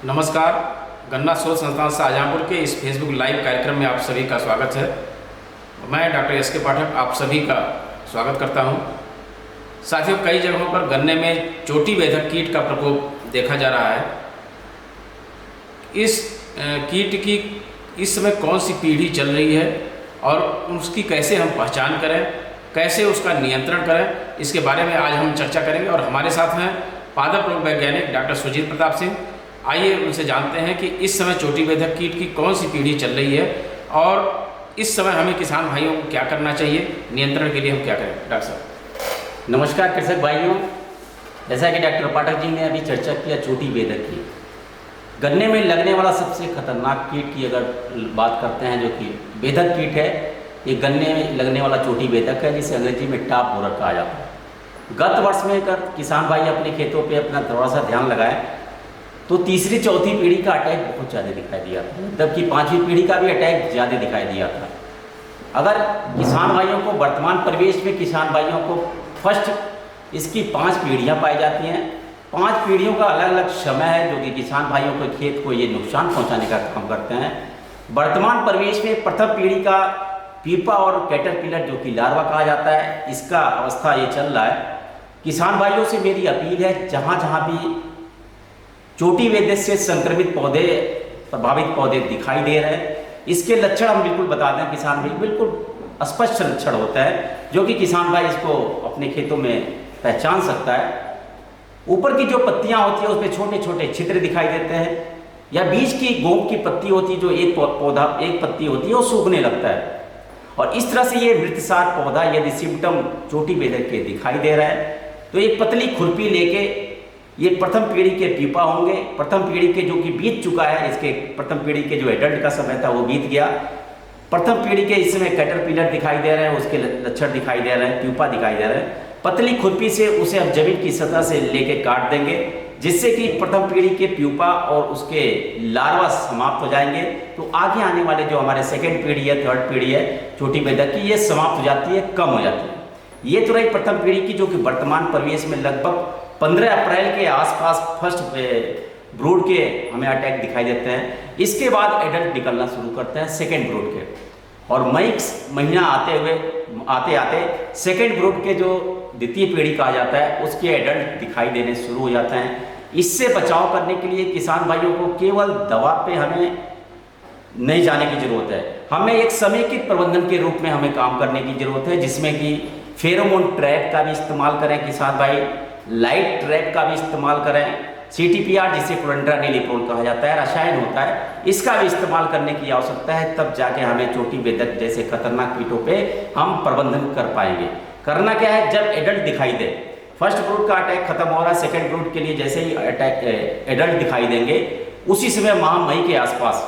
नमस्कार। गन्ना शोध संस्थान शाहजहाँपुर के इस फेसबुक लाइव कार्यक्रम में आप सभी का स्वागत है। मैं डॉक्टर एस.के. पाठक आप सभी का स्वागत करता हूं। साथियों, कई जगहों पर गन्ने में चोटी बेधक कीट का प्रकोप देखा जा रहा है। इस कीट की इस समय कौन सी पीढ़ी चल रही है और उसकी कैसे हम पहचान करें, कैसे उसका नियंत्रण करें, इसके बारे में आज हम चर्चा करेंगे। और हमारे साथ हैं पादप रोग वैज्ञानिक डॉक्टर सुजीत प्रताप सिंह। आइए उनसे जानते हैं कि इस समय चोटी बेधक कीट की कौन सी पीढ़ी चल रही है और इस समय हमें किसान भाइयों को क्या करना चाहिए, नियंत्रण के लिए हम क्या करें। डॉक्टर साहब नमस्कार कृषक भाइयों। जैसा कि डॉक्टर पाठक जी ने अभी चर्चा किया चोटी बेधक की, गन्ने में लगने वाला सबसे खतरनाक कीट की अगर बात करते हैं, जो कि बेधक कीट है, ये गन्ने में लगने वाला चोटी बेधक है, जिसे अंग्रेजी में टॉप बोरर कहा जाता है। गत वर्ष में अगर किसान भाई अपने खेतों पे अपना थोड़ा सा ध्यान लगाए तो तीसरी चौथी पीढ़ी का अटैक बहुत ज़्यादा दिखाई दिया था, जबकि पाँचवीं पीढ़ी का भी अटैक ज़्यादा दिखाई दिया था। अगर किसान भाइयों को वर्तमान परिवेश में किसान भाइयों को फर्स्ट इसकी 5 पीढ़ियाँ पाई जाती हैं। 5 पीढ़ियों का अलग अलग समय है जो कि किसान भाइयों के खेत को ये नुकसान पहुँचाने का काम करते हैं। वर्तमान परिवेश में प्रथम पीढ़ी का पीपा और कैटरपिलर जो कि लार्वा कहा जाता है, इसका अवस्था ये चल रहा है। किसान भाइयों से मेरी अपील है, जहाँ जहाँ भी चोटी बेधक से संक्रमित पौधे, प्रभावित पौधे दिखाई दे रहे हैं, इसके लक्षण हम बिल्कुल बता दें किसान भाई, बिल्कुल स्पष्ट लक्षण होता है जो कि किसान भाई इसको अपने खेतों में पहचान सकता है। ऊपर की जो पत्तियां होती है उसमें छोटे छोटे छिद्र दिखाई देते हैं, या बीच की गोंद की पत्ती होती है, जो एक पत्ती होती है वो सूखने लगता है। और इस तरह से ये मृतसार पौधा यदि सिम्टम चोटी बेधक के दिखाई दे रहा है तो एक पतली खुरपी लेके, ये प्रथम पीढ़ी के पीपा होंगे, प्रथम पीढ़ी के जो कि बीत चुका है, इसके प्रथम पीढ़ी के जो एडल्ट का समय था वो बीत गया। प्रथम पीढ़ी के इस समय कैटरपिलर दिखाई दे रहे हैं, उसके लक्षण दिखाई दे रहे हैं, प्यूपा दिखाई दे रहे हैं। पतली खुरपी से उसे हम जमीन की सतह से लेके काट देंगे, जिससे कि प्रथम पीढ़ी के प्यूपा और उसके लार्वा समाप्त हो जाएंगे। तो आगे आने वाले जो हमारे सेकेंड पीढ़ी है, थर्ड पीढ़ी है चोटी बेधक की, ये समाप्त हो जाती है, कम हो जाती है। ये तो रही प्रथम पीढ़ी की, जो कि वर्तमान परिवेश में लगभग 15 अप्रैल के आसपास फर्स्ट ब्रूड के हमें अटैक दिखाई देते हैं। इसके बाद एडल्ट निकलना शुरू करते हैं सेकेंड ब्रूड के, और मई महीना आते आते सेकेंड ब्रूड के जो द्वितीय पीढ़ी कहा जाता है उसके एडल्ट दिखाई देने शुरू हो जाते हैं। इससे बचाव करने के लिए किसान भाइयों को केवल दवा पे हमें नहीं जाने की जरूरत है, हमें एक समेकित प्रबंधन के रूप में हमें काम करने की जरूरत है, जिसमें कि फेरोमोन ट्रैप का भी इस्तेमाल करें किसान भाई, लाइट ट्रैप का भी इस्तेमाल करें, CTPR जिसे क्लोरेंट्रानिलीप्रोल कहा जाता है, रसायन होता है, इसका भी इस्तेमाल करने की आवश्यकता है। तब जाके हमें चोटी बेधक जैसे खतरनाक कीटों पे हम प्रबंधन कर पाएंगे। करना क्या है, जब एडल्ट दिखाई दे, फर्स्ट ब्रूड का अटैक खत्म हो रहा है, सेकेंड ब्रूड के लिए जैसे ही अटैक एडल्ट दिखाई देंगे, उसी समय माह मई के आसपास,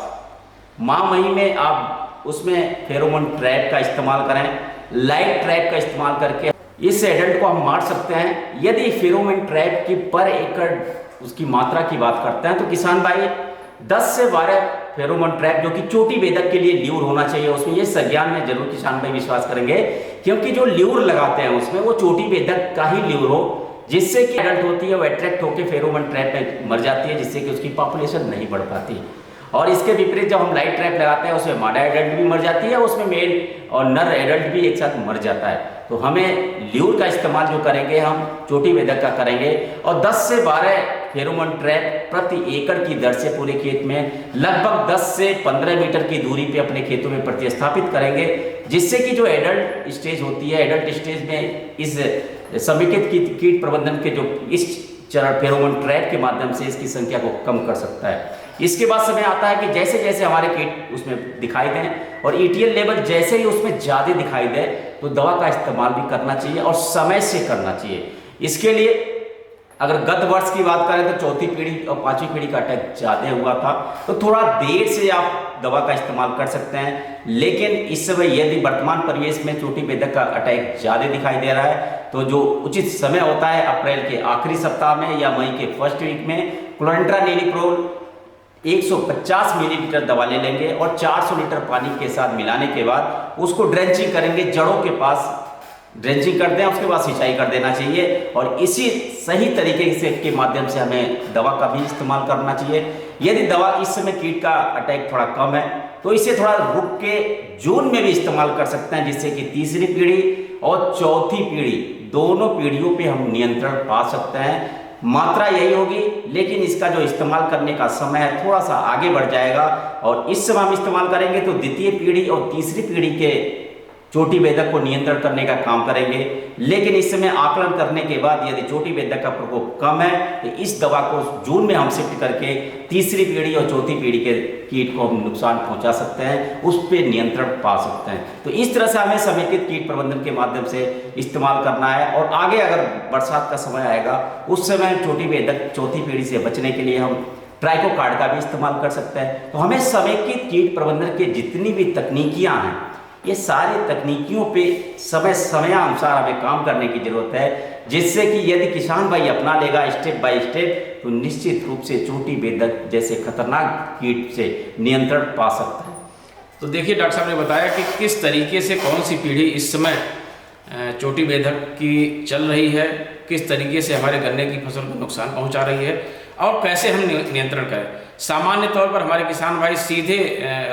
माह मई में आप उसमें फेरोमोन ट्रैप का इस्तेमाल करें, लाइट ट्रैप का इस्तेमाल करके इस एडल्ट को हम मार सकते हैं। यदि फेरोमोन ट्रैप की पर एकड़ उसकी मात्रा की बात करते हैं तो किसान भाई 10 से 12 फेरोमोन ट्रैप, जो कि चोटी बेधक के लिए ल्यूर होना चाहिए उसमें, ये संज्ञान में जरूर किसान भाई विश्वास करेंगे, क्योंकि जो ल्यूर लगाते हैं उसमें वो चोटी बेधक का ही ल्यूर हो, जिससे कि एडल्ट होती है वो अट्रैक्ट होकर फेरोमोन ट्रैप में मर जाती है, जिससे कि उसकी पॉपुलेशन नहीं बढ़ पाती। और इसके विपरीत जब हम लाइट ट्रैप लगाते हैं उसमें मादा एडल्ट भी मर जाती है, उसमें मेल और नर एडल्ट भी एक साथ मर जाता है। तो हमें ल्यूर का इस्तेमाल जो करेंगे हम चोटी बेधक का करेंगे, और 10 से 12 फेरोमोन ट्रैप प्रति एकड़ की दर से पूरे खेत में लगभग 10 से 15 मीटर की दूरी पे अपने खेतों में प्रतिस्थापित करेंगे, जिससे कि जो एडल्ट स्टेज होती है, एडल्ट स्टेज में इस समेकित कीट प्रबंधन के जो इस चरण फेरोमोन ट्रैप के माध्यम से इसकी संख्या को कम कर सकता है। इसके बाद समय आता है कि जैसे जैसे हमारे कीट उसमें दिखाई दें और ETL लेवल जैसे ही उसमें ज़्यादा दिखाई दे तो दवा का इस्तेमाल भी करना चाहिए और समय से करना चाहिए। इसके लिए अगर गत वर्ष की बात करें तो चौथी पीढ़ी और पांचवी पीढ़ी का अटैक ज़्यादा हुआ था, तो थोड़ा देर से आप दवा का इस्तेमाल कर सकते हैं। लेकिन इस समय यदि वर्तमान परिवेश में चोटी बेधक का अटैक ज़्यादा दिखाई दे रहा है तो जो उचित समय होता है अप्रैल के आखिरी सप्ताह में या मई के फर्स्ट वीक में क्लोरेंट्रानिलीप्रोल 150 मिलीलीटर दवा ले लेंगे और 400 लीटर पानी के साथ मिलाने के बाद उसको ड्रेंचिंग करेंगे, जड़ों के पास ड्रेंचिंग कर दें, उसके बाद सिंचाई कर देना चाहिए। और इसी सही तरीके से के माध्यम से हमें दवा का भी इस्तेमाल करना चाहिए। यदि दवा इस समय कीट का अटैक थोड़ा कम है तो इसे थोड़ा रुक के जून में भी इस्तेमाल कर सकते हैं, जिससे कि तीसरी पीढ़ी और चौथी पीढ़ी दोनों पीढ़ियों पे हम नियंत्रण पा सकते हैं। मात्रा यही होगी, लेकिन इसका जो इस्तेमाल करने का समय है थोड़ा सा आगे बढ़ जाएगा, और इस समय हम इस्तेमाल करेंगे तो द्वितीय पीढ़ी और तीसरी पीढ़ी के चोटी बेधक को नियंत्रण करने का काम करेंगे। लेकिन इस समय आकलन करने के बाद यदि चोटी बेधक का प्रकोप कम है तो इस दवा को जून में हम शिफ्ट करके तीसरी पीढ़ी और चौथी पीढ़ी के कीट को हम नुकसान पहुंचा सकते हैं, उस पर नियंत्रण पा सकते हैं। तो इस तरह से हमें समेकित कीट प्रबंधन के माध्यम से इस्तेमाल करना है, और आगे अगर बरसात का समय आएगा उस समय चोटी बेधक चौथी पीढ़ी से बचने के लिए हम ट्राइकोकार्ड का भी इस्तेमाल कर सकते हैं। तो हमें समेकित कीट प्रबंधन के जितनी भी तकनीकियाँ हैं, ये सारी तकनीकियों पे समय समयानुसार हमें काम करने की जरूरत है, जिससे कि यदि किसान भाई अपना लेगा स्टेप बाय स्टेप तो निश्चित रूप से चोटी बेधक जैसे खतरनाक कीट से नियंत्रण पा सकता है। तो देखिए डॉक्टर साहब ने बताया कि किस तरीके से कौन सी पीढ़ी इस समय चोटी बेधक की चल रही है, किस तरीके से हमारे गन्ने की फसल को नुकसान पहुंचा रही है और कैसे हम नियंत्रण करें। सामान्य तौर पर हमारे किसान भाई सीधे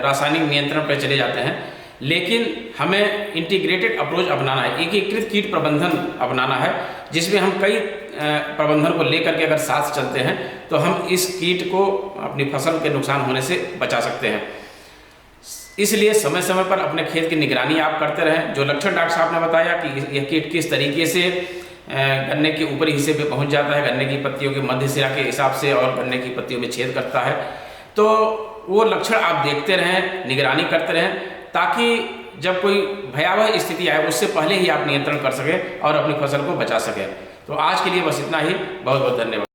रासायनिक नियंत्रण पर चले जाते हैं, लेकिन हमें इंटीग्रेटेड अप्रोच अपनाना है, एकीकृत कीट प्रबंधन अपनाना है, जिसमें हम कई प्रबंधन को लेकर के अगर साथ चलते हैं तो हम इस कीट को अपनी फसल के नुकसान होने से बचा सकते हैं। इसलिए समय समय पर अपने खेत की निगरानी आप करते रहें। जो लक्षण डॉक्टर साहब ने बताया कि यह कीट किस तरीके से गन्ने के ऊपरी हिस्से पे पहुंच जाता है, गन्ने की पत्तियों के मध्य सिरा के हिसाब से और गन्ने की पत्तियों में छेद करता है, तो वो लक्षण आप देखते रहें, निगरानी करते रहें, ताकि जब कोई भयावह स्थिति आए उससे पहले ही आप नियंत्रण कर सकें और अपनी फसल को बचा सकें। तो आज के लिए बस इतना ही। बहुत बहुत धन्यवाद।